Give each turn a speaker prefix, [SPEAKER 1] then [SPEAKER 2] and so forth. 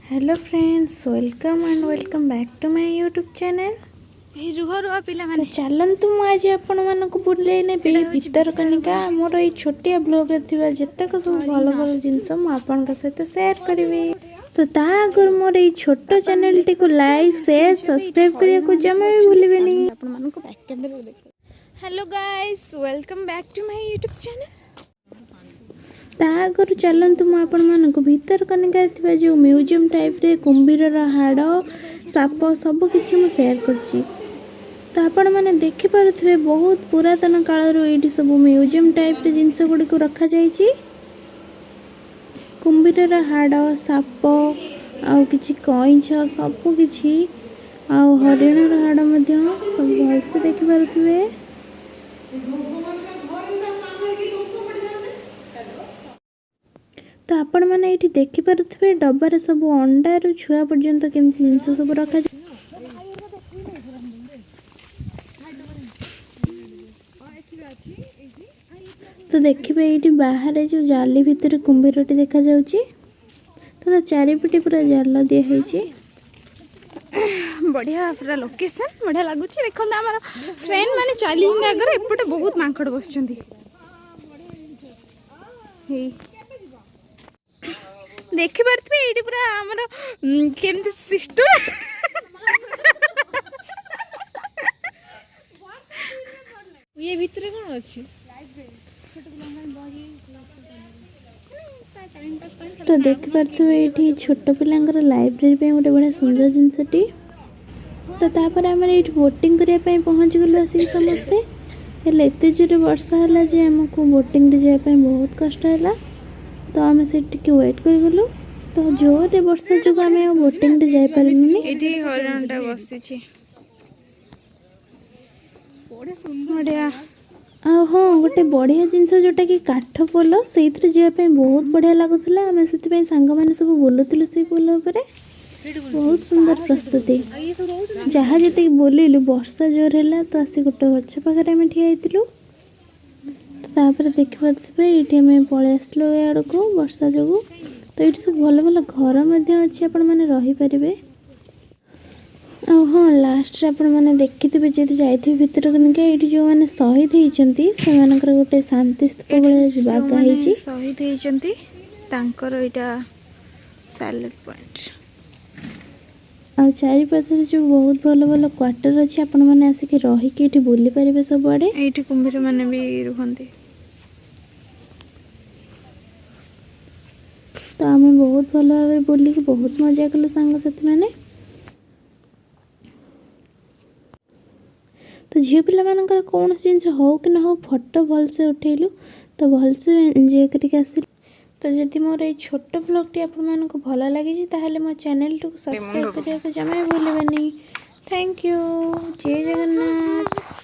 [SPEAKER 1] Hello friends, welcome and welcome back to my YouTube channel. तो चलतु आज आपण मानक बुले नेबी भितरकनिका मोर ये छोटिया ब्लॉग थिबा जतक सब भल भल जिनस मु आपनका सहित शेयर करिवि। तो ता आगर मोर ये छोटो चैनल टी को लाइक शेयर सब्सक्राइब करिया को जमा भी भूलिबेनी। आपण मानक बैक कैमरा देखो। Hello guys, welcome back to my YouTube channel. तागर चलतु मुझे भितरकनिका जो म्यूजियम टाइप रे कुंभीर हाड़ साप सब किसी मुझे शेयर करछि। तो आपण मैंने देखिपे बहुत पुरातन काल ये सब म्यूजियम टाइप रे जिनस गुड़ी को रखा जाइछि। कुंभीर हाड़ साप आउ किछि कईछ सब किछि आउ हरिण हाड़ सब भलसे देखिपे। तो आपण मैंने ये देखिपे डबार सब अंडारू छुआ पर्यंत केमती जिनस सब रखा। तो देखिए ये बाहर जो जाली भितर कुंभीरटी देखा जाउची। तो चारिपटे पूरा जाल दिखाई बढ़िया पूरा लोकेशन बढ़िया लगुच। देखो आम ट्रेन माने चली आगर एपटे बहुत मांकड़ बस देखी पारे ये पूरा आमर केमती सिस्टम ये भितर कौन अच्छी। तो देखी पारे ये छोट पिलांकर लाइब्रेरी गोटे बढ़िया सुंदर जिनसटी। तो तापर आम ये बोटिंग करने पहुँच गलु आसिक समस्ते। हेल्ले एत जोर वर्षा है जे आमको बोटिंग जावाई बहुत कष्ट है। तो आम से वेट कर गलु। तो जोर वर्षा जो आम बोटिंग जापारूनी। हरिणटा बसी बढ़िया। हाँ, गोटे बढ़िया जिनस जोटा कि काठ पोल से जावाई बहुत बढ़िया लगुला। आम से सांग मैंने सब बुलूलु से पोल उपर बहुत सुंदर प्रस्तुति जहाँ जी बुलू वर्षा जोर है। तो आसी गोटे गच पाखे आम ठिया तापर देखिपे ये आम पलि आसलु आड़ को वर्षा जो। तो ये सब भल भल घर अच्छी आपण मैंने रहीपर। हाँ, लास्ट आपण मैंने देखि थे जी जाइए भितरकनिका ये जो मैंने शहीद होती से गोटे शांति स्तूप भाई बागा शहीद होती यहाँ सैल्यूट पॉइंट। आ चारिपाखे जो बहुत भल भल क्वार्टर अच्छी आपण मैंने आसिक रहीकि बुली पारे सब आड़े। ये कुंभीर मैंने भी रुहती। तो आम बहुत भल भाव बुलिक बहुत मजा कलु सांग साथी मैंने। तो झील पिला मानकर कौन जिन हो कि ना हो फोटो भलसे उठेलु। तो भलसे एंजॉय करके आसिल। तो जदि मोर ये छोट ब्लॉगटी आपको भल लगी ताहले मो चैनल को सब्सक्राइब करने को जमा भूलिबेनी। Thank you. जय जगन्नाथ।